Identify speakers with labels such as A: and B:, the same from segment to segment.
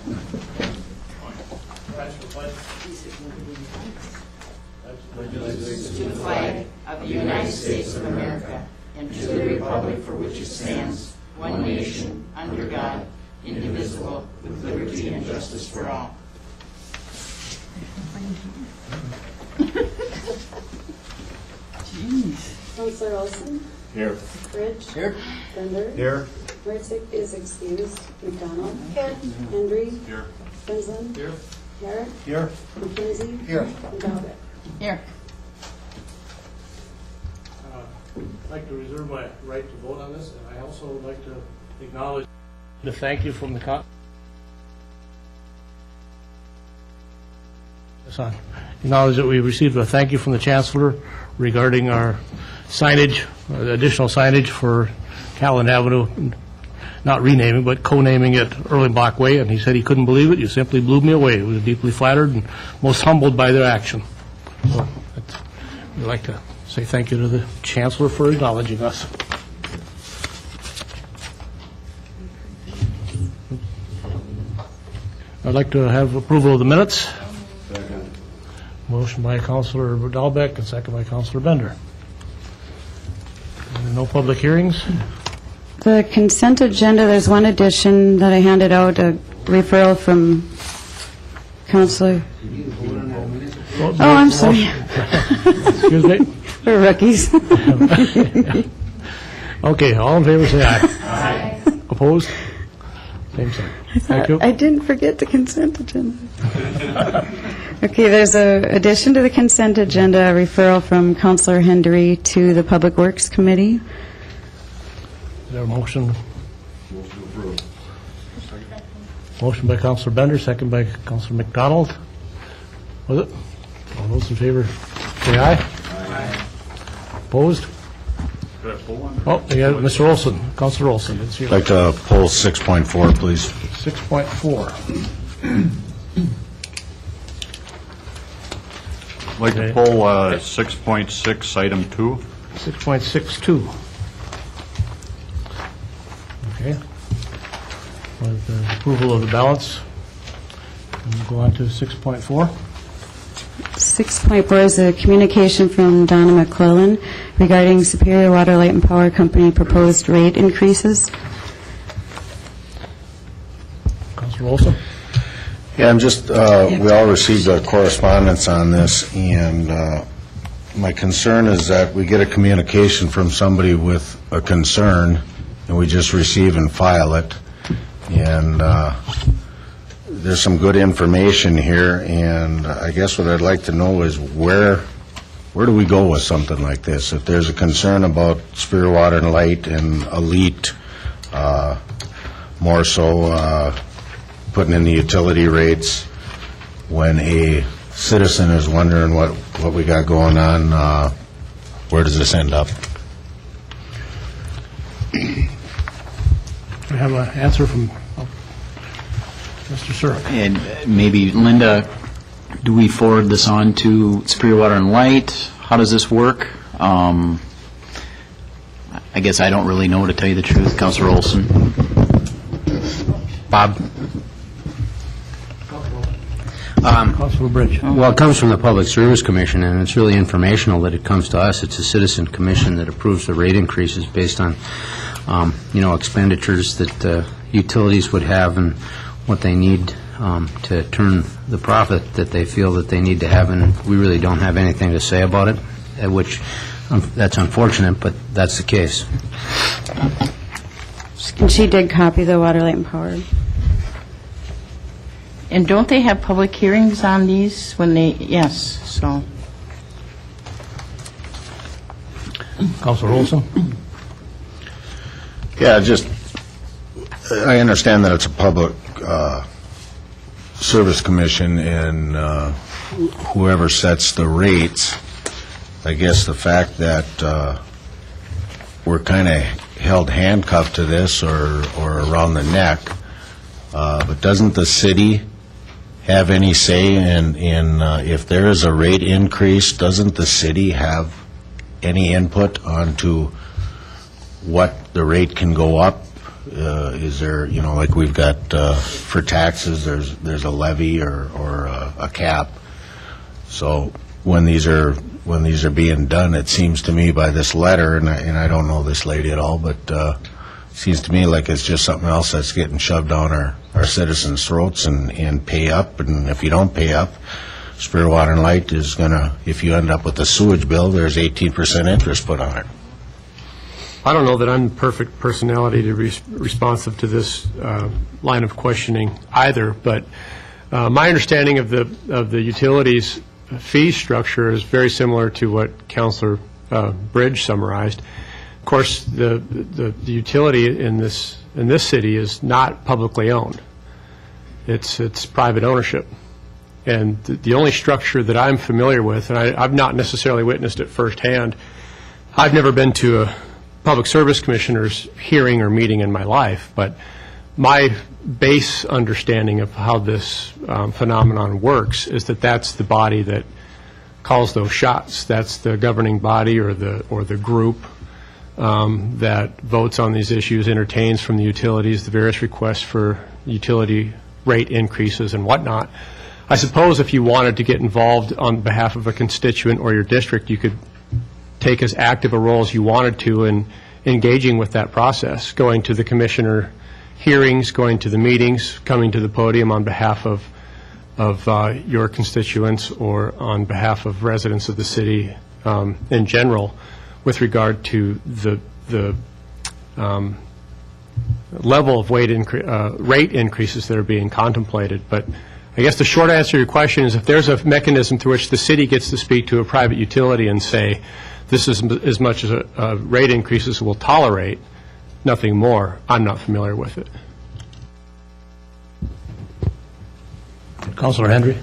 A: To the flag of the United States of America and to the republic for which it stands, one nation, under God, indivisible, with liberty and justice for all.
B: Councilor Olson?
C: Here.
B: Bridge?
C: Here.
B: Bender?
C: Here.
B: Mertzick is excused. McDonald? Here. Hendry?
C: Here.
B: Quinlan?
C: Here.
B: Garrett?
C: Here.
B: McKenzie?
C: Here.
B: And Dalbeck.
A: Here.
D: I'd like to reserve my right to vote on this, and I also would like to acknowledge the thank you from the acknowledge that we received a thank you from the Chancellor regarding our signage, additional signage for Callan Avenue, not renaming, but co-naming it Erlenbach Way, and he said he couldn't believe it. You simply blew me away. He was deeply flattered and most humbled by their action. So we'd like to say thank you to the Chancellor for acknowledging us. I'd like to have approval of the minutes.
C: Second.
D: Motion by Councillor Dalbeck and second by Councillor Bender. No public hearings?
B: The consent agenda, there's one addition that I handed out, a referral from Councilor. Oh, I'm sorry.
D: Excuse me?
B: We're rookies.
D: Okay, all in favor say aye. Aye. Opposed? Same sign. Thank you.
B: I didn't forget the consent agenda. Okay, there's a addition to the consent agenda, a referral from Councilor Hendry to the Public Works Committee.
D: Is there a motion?
C: Motion approved.
D: Motion by Councillor Bender, second by Councillor McDonald. Was it? All those in favor say aye. Aye. Opposed? Oh, yeah, Mr. Olson, Councillor Olson. It's here.
E: I'd like to pull 6.4, please.
D: 6.4.
F: I'd like to pull 6.6, item 2.
D: 6.62. Okay. With the approval of the balance, we'll go on to 6.4.
B: 6.4 is a communication from Donna McClellan regarding Superior Water, Light and Power Company proposed rate increases.
D: Councillor Olson?
E: Yeah, I'm just, we all received a correspondence on this, and my concern is that we get a communication from somebody with a concern, and we just receive and file it. And there's some good information here, and I guess what I'd like to know is where do we go with something like this? If there's a concern about Superior Water and Light and Elite, more so putting in the utility rates, when a citizen is wondering what we got going on, where does this end up?
D: We have an answer from Mr. Surratt.
G: And maybe, Linda, do we forward this on to Superior Water and Light? How does this work? I guess I don't really know, to tell you the truth. Councilor Olson.
H: Bob?
D: Councilor Bridge.
H: Well, it comes from the Public Service Commission, and it's really informational that it comes to us. It's a citizen commission that approves the rate increases based on, expenditures that utilities would have and what they need to turn the profit that they feel that they need to have, and we really don't have anything to say about it, which that's unfortunate, but that's the case.
B: And she did copy the Water, Light and Power.
A: And don't they have public hearings on these when they, yes, so.
D: Councilor Olson?
E: Yeah, I understand that it's a public service commission, and whoever sets the rates, I guess the fact that we're kind of held handcuffed to this or around the neck, but doesn't the city have any say in if there is a rate increase? Doesn't the city have any input onto what the rate can go up Is there, like we've got for taxes, there's a levy or a cap. So when these are being done, it seems to me by this letter, and I don't know this lady at all, but it seems to me like it's just something else that's getting shoved down our citizens' throats and pay up. And if you don't pay up, Superior Water and Light is going to, if you end up with a sewage bill, there's 18% interest put on it.
I: I don't know that I'm the perfect personality to be responsive to this line of questioning either, but my understanding of the utilities fee structure is very similar to what Councilor Bridge summarized. Of course, the utility in this city is not publicly owned. It's private ownership. And the only structure that I'm familiar with, and I've not necessarily witnessed it firsthand, I've never been to a Public Service Commissioner's hearing or meeting in my life, but my base understanding of how this phenomenon works is that that's the body that calls those shots. That's the governing body or the group that votes on these issues, entertains from the utilities the various requests for utility rate increases and whatnot. I suppose if you wanted to get involved on behalf of a constituent or your district, you could take as active a role as you wanted to in engaging with that process, going to the commissioner hearings, going to the meetings, coming to the podium on behalf of your constituents or on behalf of residents of the city in general with regard to the level of rate increases that are being contemplated. But I guess the short answer to your question is if there's a mechanism through which the city gets to speak to a private utility and say, this is as much as a rate increases will tolerate, nothing more, I'm not familiar with it.
D: Councilor Hendry?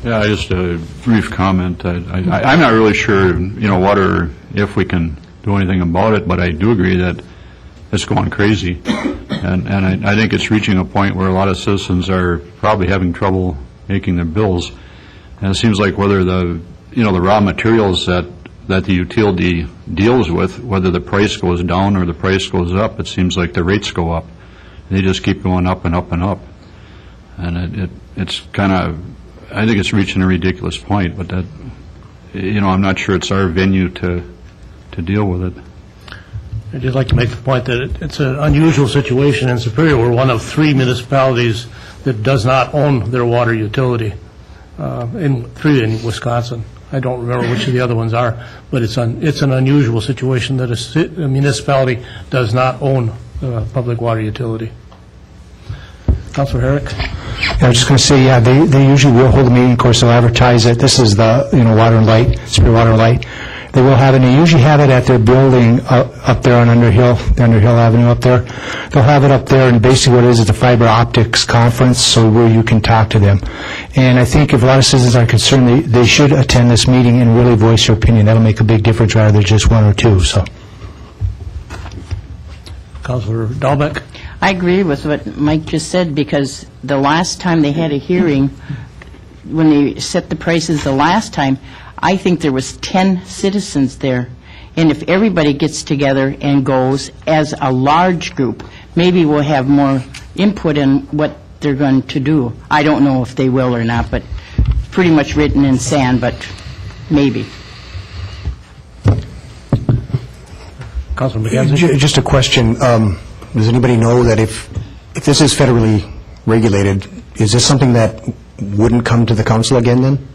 F: Yeah, just a brief comment. I'm not really sure, what if we can do anything about it, but I do agree that it's going crazy. And I think it's reaching a point where a lot of citizens are probably having trouble making their bills. And it seems like whether the raw materials that the utility deals with, whether the price goes down or the price goes up, it seems like the rates go up. They just keep going up and up and up. And it's kind of, I think it's reaching a ridiculous point, but that, I'm not sure it's our venue to deal with it.
D: I'd just like to make the point that it's an unusual situation in Superior. We're one of 3 municipalities that does not own their water utility, three in Wisconsin. I don't remember which of the other ones are, but it's an unusual situation that a municipality does not own a public water utility. Councilor Herrick?
J: I was just going to say, yeah, they usually will hold a meeting. Of course, they'll advertise it. This is the Water and Light, Superior Water and Light. They will have it, and they usually have it at their building up there on Underhill Avenue up there. They'll have it up there, and basically what it is a fiber optics conference, so where you can talk to them. And I think if a lot of citizens are concerned, they should attend this meeting and really voice their opinion. That'll make a big difference rather than just one or two. So,
D: Councilor Dahlbeck?
A: I agree with what Mike just said, because the last time they had a hearing, when they set the prices the last time, I think there was 10 citizens there. And if everybody gets together and goes as a large group, maybe we'll have more input in what they're going to do. I don't know if they will or not, but pretty much written in sand, but maybe.
D: Councilor McKenzie?
J: Just a question. Does anybody know that if this is federally regulated, is this something that wouldn't come to the council again then?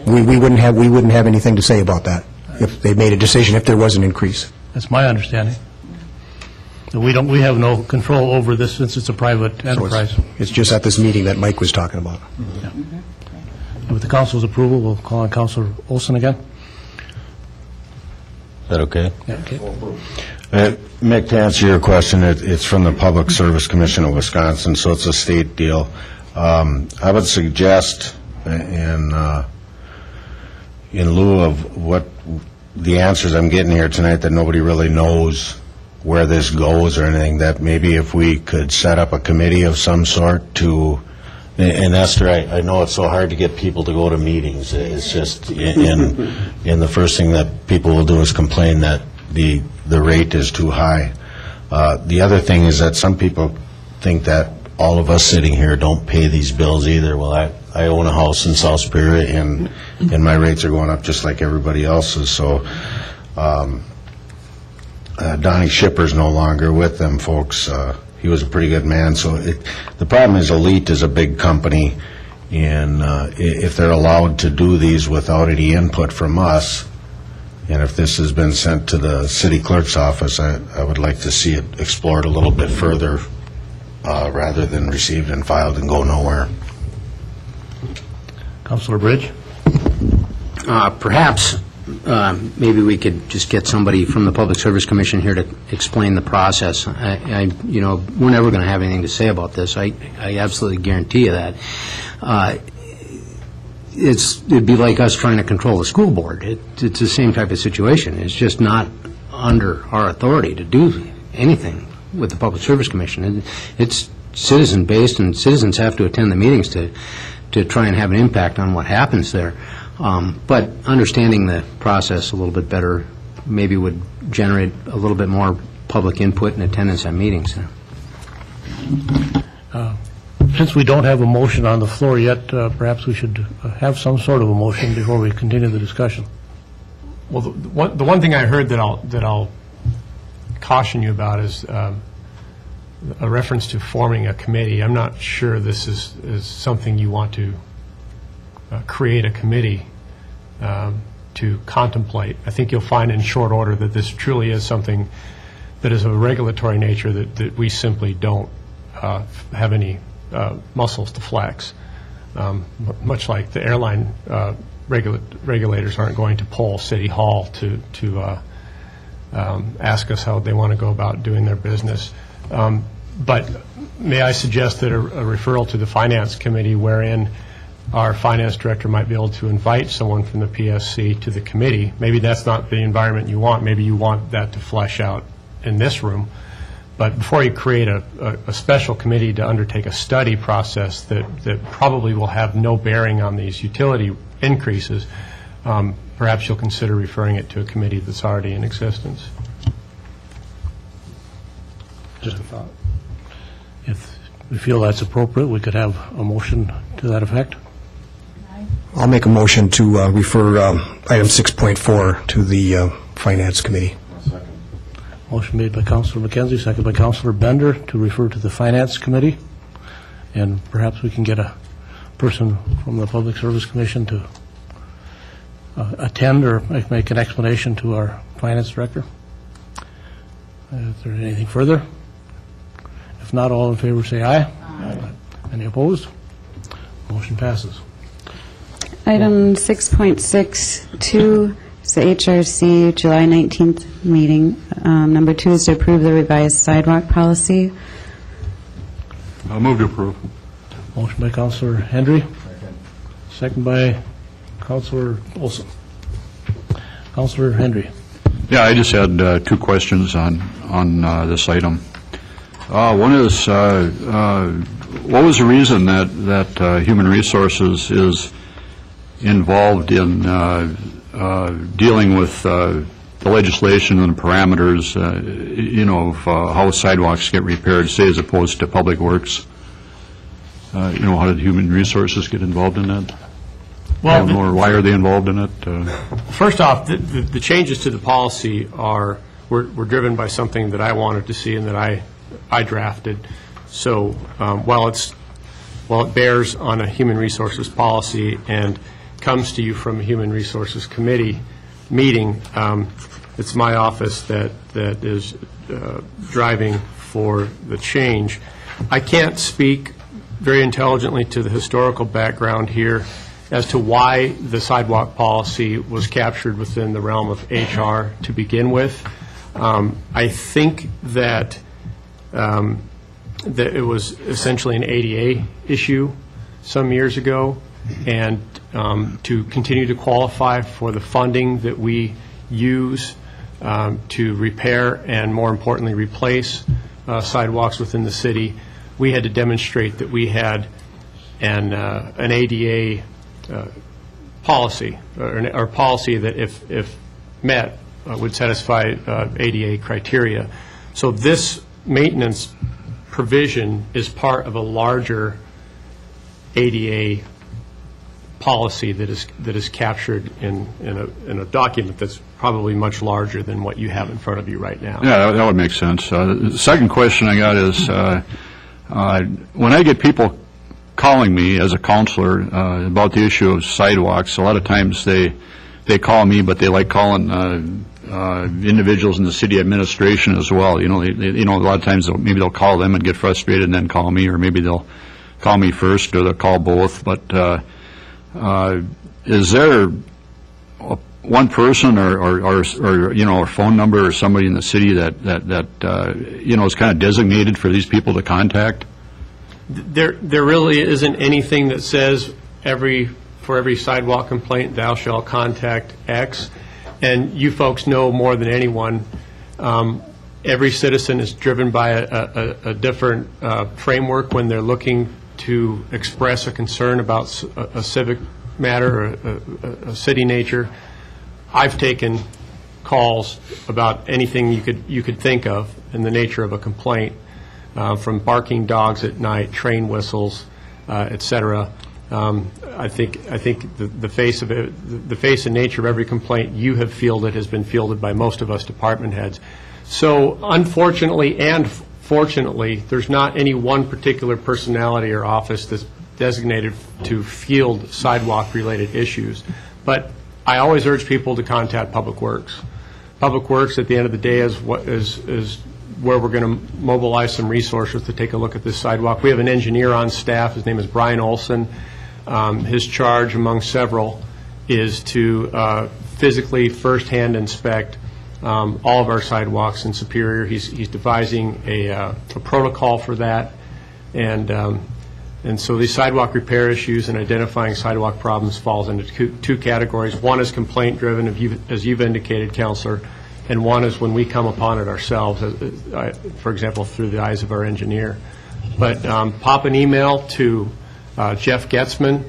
J: We wouldn't have anything to say about that if they made a decision if there was an increase.
D: That's my understanding. We have no control over this since it's a private enterprise.
J: So it's just at this meeting that Mike was talking about.
D: Yeah. With the council's approval, we'll call on Councilor Olson again.
E: Is that okay?
D: Yeah, okay.
E: Mick, to answer your question, it's from the Public Service Commission of Wisconsin, so it's a state deal. I would suggest, in lieu of what the answers I'm getting here tonight, that nobody really knows where this goes or anything, that maybe if we could set up a committee of some sort to, and Esther, I know it's so hard to get people to go to meetings. It's just, and the first thing that people will do is complain that the rate is too high. The other thing is that some people think that all of us sitting here don't pay these bills either. Well, I own a house in South Superior, and my rates are going up just like everybody else's. So Donnie Shipper's no longer with them folks. He was a pretty good man. So the problem is Elite is a big company, and if they're allowed to do these without any input from us, and if this has been sent to the city clerk's office, I would like to see it explored a little bit further rather than received and filed and go nowhere.
D: Councilor Bridge?
H: Perhaps, maybe we could just get somebody from the Public Service Commission here to explain the process. We're never going to have anything to say about this. I absolutely guarantee you that. It'd be like us trying to control the school board. It's the same type of situation. It's just not under our authority to do anything with the Public Service Commission. It's citizen-based, and citizens have to attend the meetings to try and have an impact on what happens there. But understanding the process a little bit better maybe would generate a little bit more public input and attendance at meetings.
D: Since we don't have a motion on the floor yet, perhaps we should have some sort of a motion before we continue the discussion.
I: Well, the one thing I heard that I'll caution you about is a reference to forming a committee. I'm not sure this is something you want to create a committee to contemplate. I think you'll find in short order that this truly is something that is of a regulatory nature that we simply don't have any muscles to flex. Much like the airline regulators aren't going to poll City Hall to ask us how they want to go about doing their business. But may I suggest that a referral to the Finance Committee, wherein our finance director might be able to invite someone from the PSC to the committee. Maybe that's not the environment you want. Maybe you want that to flesh out in this room. But before you create a special committee to undertake a study process that probably will have no bearing on these utility increases, perhaps you'll consider referring it to a committee that's already in existence.
D: Just a thought. If we feel that's appropriate, we could have a motion to that effect.
J: I'll make a motion to refer item 6.4 to the Finance Committee.
D: Motion made by Councilor McKenzie, second by Councilor Bender, to refer to the Finance Committee. And perhaps we can get a person from the Public Service Commission to attend or make an explanation to our Finance Director. Is there anything further? If not, all in favor say aye. Aye. Any opposed? Motion passes.
B: Item 6.62 is the HRC July 19th meeting. Number 2 is to approve the revised sidewalk policy.
F: I'll move to approve.
D: Motion by Councilor Hendry. Second by Councilor Olson. Councilor Hendry.
F: Yeah, I just had two questions on this item. One is, what was the reason that Human Resources is involved in dealing with the legislation and the parameters, of how sidewalks get repaired, say, as opposed to Public Works? How did Human Resources get involved in that?
I: Well,
F: or why are they involved in it?
I: First off, the changes to the policy were driven by something that I wanted to see and that I drafted. So while it bears on a Human Resources policy and comes to you from a Human Resources Committee meeting, it's my office that is driving for the change. I can't speak very intelligently to the historical background here as to why the sidewalk policy was captured within the realm of HR to begin with. I think that it was essentially an ADA issue some years ago, and to continue to qualify for the funding that we use to repair and, more importantly, replace sidewalks within the city, we had to demonstrate that we had an ADA policy, or policy that, if met, would satisfy ADA criteria. So this maintenance provision is part of a larger ADA policy that is captured in a document that's probably much larger than what you have in front of you right now.
F: Yeah, that would make sense. The second question I got is, when I get people calling me as a counselor about the issue of sidewalks, a lot of times they call me, but they like calling individuals in the city administration as well. You know, a lot of times maybe they'll call them and get frustrated and then call me, or maybe they'll call me first, or they'll call both. But is there one person or you know, a phone number or somebody in the city that you know, is kind of designated for these people to contact?
I: There really isn't anything that says for every sidewalk complaint, thou shalt contact X. And you folks know more than anyone, every citizen is driven by a different framework when they're looking to express a concern about a civic matter or a city nature. I've taken calls about anything you could think of in the nature of a complaint, from barking dogs at night, train whistles, et cetera. I think the face of it, the face and nature of every complaint you have fielded has been fielded by most of us department heads. So unfortunately and fortunately, there's not any one particular personality or office that's designated to field sidewalk-related issues. But I always urge people to contact Public Works. Public Works, at the end of the day, is where we're going to mobilize some resources to take a look at this sidewalk. We have an engineer on staff. His name is Brian Olson. His charge, among several, is to physically firsthand inspect all of our sidewalks in Superior. He's devising a protocol for that, and so these sidewalk repair issues and identifying sidewalk problems falls into two categories. One is complaint-driven, as you've indicated, Counselor, and one is when we come upon it ourselves, for example, through the eyes of our engineer. But pop an email to Jeff Getzman,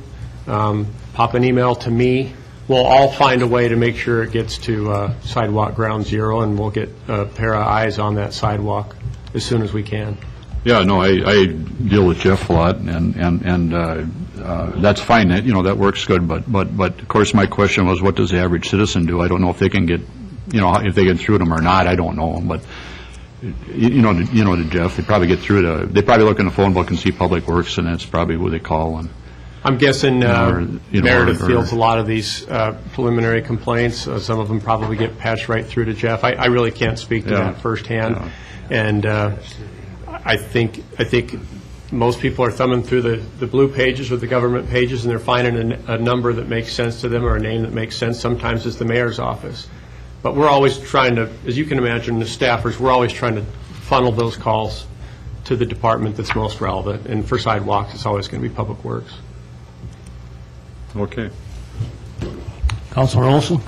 I: pop an email to me. We'll all find a way to make sure it gets to sidewalk ground zero, and we'll get a pair of eyes on that sidewalk as soon as we can.
F: Yeah, no, I deal with Jeff a lot, and that's fine. That, you know, that works good. But of course, my question was, what does the average citizen do? I don't know if they can get, you know, if they get through them or not. I don't know, but you know, to Jeff, they probably get through to. They probably look in the phone book and see Public Works, and that's probably who they call. And
I: I'm guessing Meredith fields a lot of these preliminary complaints. Some of them probably get patched right through to Jeff. I really can't speak to that firsthand, and I think most people are thumbing through the blue pages or the government pages, and they're finding a number that makes sense to them or a name that makes sense. Sometimes it's the mayor's office. But we're always trying to, as you can imagine, the staffers, we're always trying to funnel those calls to the department that's most relevant. And for sidewalks, it's always going to be Public Works.
F: Okay.
D: Councilor Olson?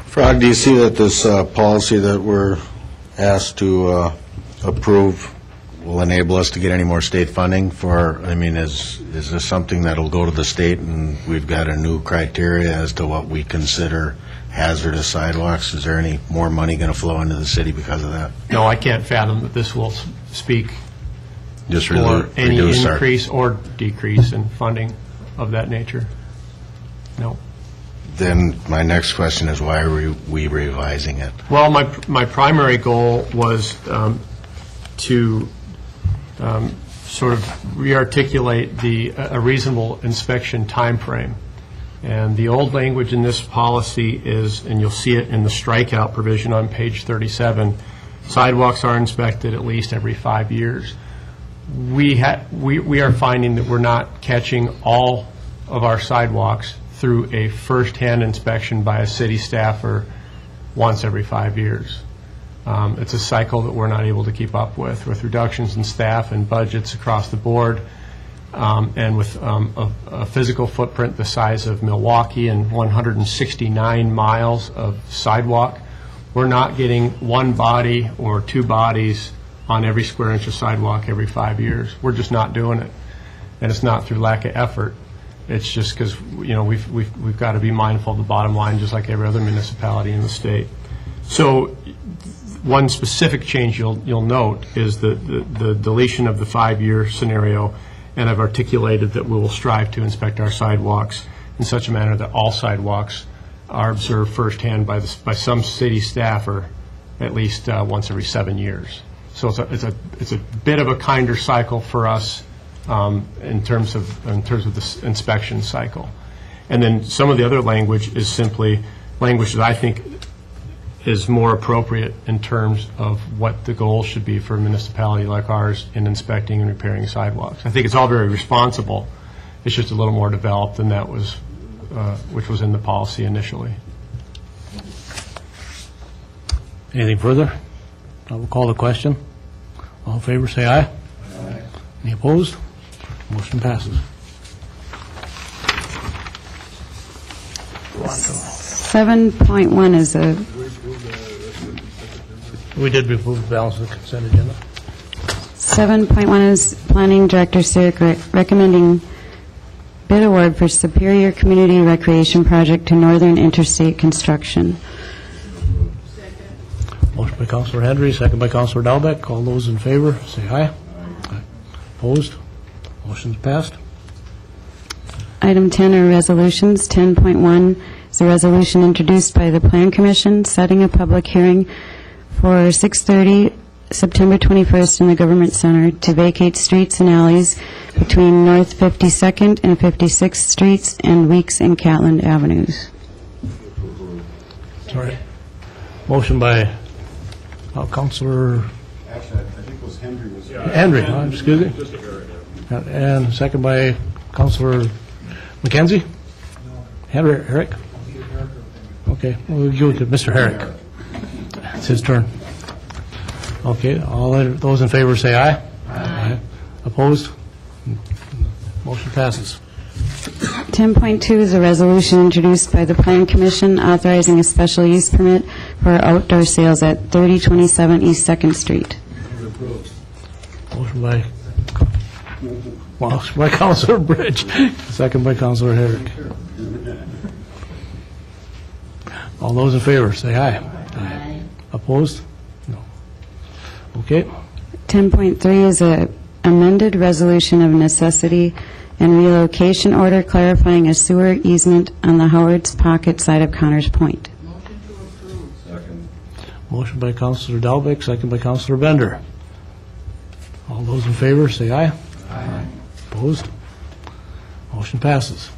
E: Frog, do you see that this policy that we're asked to approve will enable us to get any more state funding for, I mean, is this something that will go to the state and we've got a new criteria as to what we consider hazardous sidewalks? Is there any more money going to flow into the city because of that?
I: No, I can't fathom that this will speak
E: Just
I: for any
E: reduce
I: increase or decrease in funding of that nature. No.
E: Then my next question is, why are we revising it?
I: Well, my primary goal was to sort of re-articulate a reasonable inspection time frame. And the old language in this policy is, and you'll see it in the strikeout provision on page 37, sidewalks are inspected at least every 5 years. We are finding that we're not catching all of our sidewalks through a first-hand inspection by a city staffer once every 5 years. It's a cycle that we're not able to keep up with reductions in staff and budgets across the board, and with a physical footprint the size of Milwaukee and 169 miles of sidewalk. We're not getting one body or two bodies on every square inch of sidewalk every 5 years. We're just not doing it, and it's not through lack of effort. It's just because, you know, we've got to be mindful of the bottom line, just like every other municipality in the state. So one specific change you'll note is the deletion of the 5-year scenario, and I've articulated that we will strive to inspect our sidewalks in such a manner that all sidewalks are observed firsthand by some city staff, or at least once every 7 years. So it's a bit of a kinder cycle for us in terms of the inspection cycle. And then some of the other language is simply language that I think is more appropriate in terms of what the goal should be for a municipality like ours in inspecting and repairing sidewalks. I think it's all very responsible. It's just a little more developed than that was, which was in the policy initially.
D: Anything further? I will call the question. All in favor, say aye. Aye. Any opposed? Motion passes.
B: 7.1 is a,
D: We did remove the balance of the consent agenda.
B: 7.1 is Planning Director Sirik recommending bid award for Superior Community Recreation Project to Northern Interstate Construction.
D: Motion by Councilor Henry, second by Councilor Dalbeck. All those in favor, say aye. Aye. Opposed? Motion's passed.
B: Item 10 are resolutions. 10.1 is a resolution introduced by the Plan Commission setting a public hearing for 6:30 September 21st in the Government Center to vacate streets and alleys between North 52nd and 56th Streets and Weeks and Catland Avenues.
D: Sorry. Motion by Councilor
C: Actually, I think it was Henry was.
D: Henry, excuse me. And second by Councilor McKenzie? Henry, Herrick? Okay, we'll go to Mr. Herrick. It's his turn. Okay, all those in favor say aye. Aye. Opposed? Motion passes.
B: 10.2 is a resolution introduced by the Plan Commission authorizing a special use permit for outdoor sales at 3027 East 2nd Street.
D: Motion by Councilor Bridge, second by Councilor Herrick. All those in favor, say aye. Aye. Opposed? No. Okay.
B: 10.3 is a amended resolution of necessity and relocation order clarifying a sewer easement on the Howard's Pocket side of Connors Point.
C: Second.
D: Motion by Councilor Dalbeck, second by Councilor Bender. All those in favor, say aye. Aye. Opposed? Motion passes.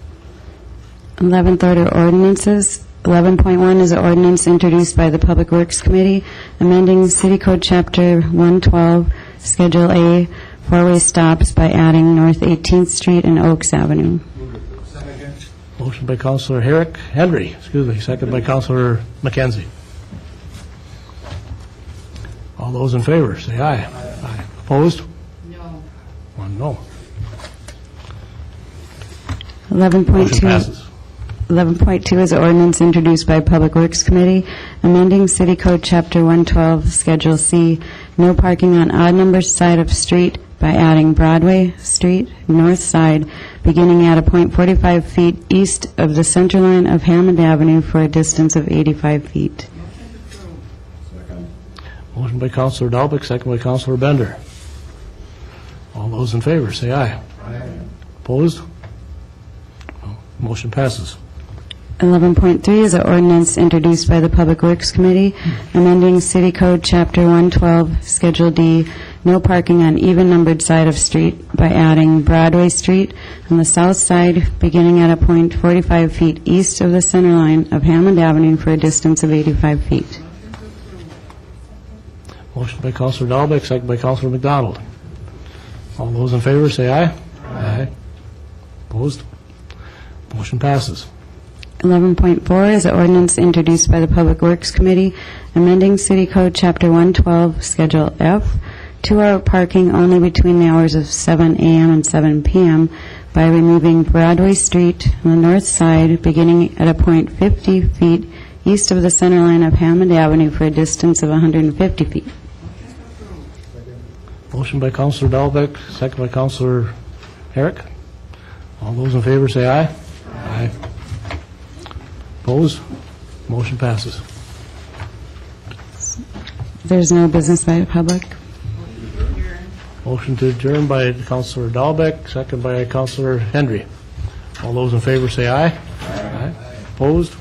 B: 11th order ordinances. 11.1 is an ordinance introduced by the Public Works Committee amending City Code Chapter 112, Schedule A, four-way stops by adding North 18th Street and Oaks Avenue.
D: Motion by Councilor Henry, second by Councilor McKenzie. All those in favor, say aye. Aye. Opposed?
A: No.
D: One no.
B: 11.2.
D: Motion passes.
B: 11.2 is an ordinance introduced by Public Works Committee, amending City Code Chapter 112, Schedule C, no parking on odd number side of street by adding Broadway Street, north side, beginning at a point 45 feet east of the center line of Hammond Avenue for a distance of 85 feet.
C: Second.
D: Motion by Councilor Dalbeck, second by Councilor Bender. All those in favor, say aye. Aye. Opposed? No. Motion passes.
B: 11.3 is an ordinance introduced by the Public Works Committee, amending City Code Chapter 112, Schedule D, no parking on even-numbered side of street by adding Broadway Street on the south side, beginning at a point 45 feet east of the center line of Hammond Avenue for a distance of 85 feet.
D: Motion by Councilor Dalbeck, second by Councilor McDonald. All those in favor, say aye. Aye. Opposed? Motion passes.
B: 11.4 is an ordinance introduced by the Public Works Committee, amending City Code Chapter 112, Schedule F, 2-hour parking only between the hours of 7 a.m. and 7 p.m. by removing Broadway Street on the north side, beginning at a point 50 feet east of the center line of Hammond Avenue for a distance of 150 feet.
D: Motion by Councilor Dalbeck, second by Councilor Herrick. All those in favor say aye. Aye. Opposed? Motion passes.
B: There's no business by the public.
D: Motion to adjourn by Councilor Dahlbeck, second by Councilor Hendry. All those in favor say aye. Aye. Opposed?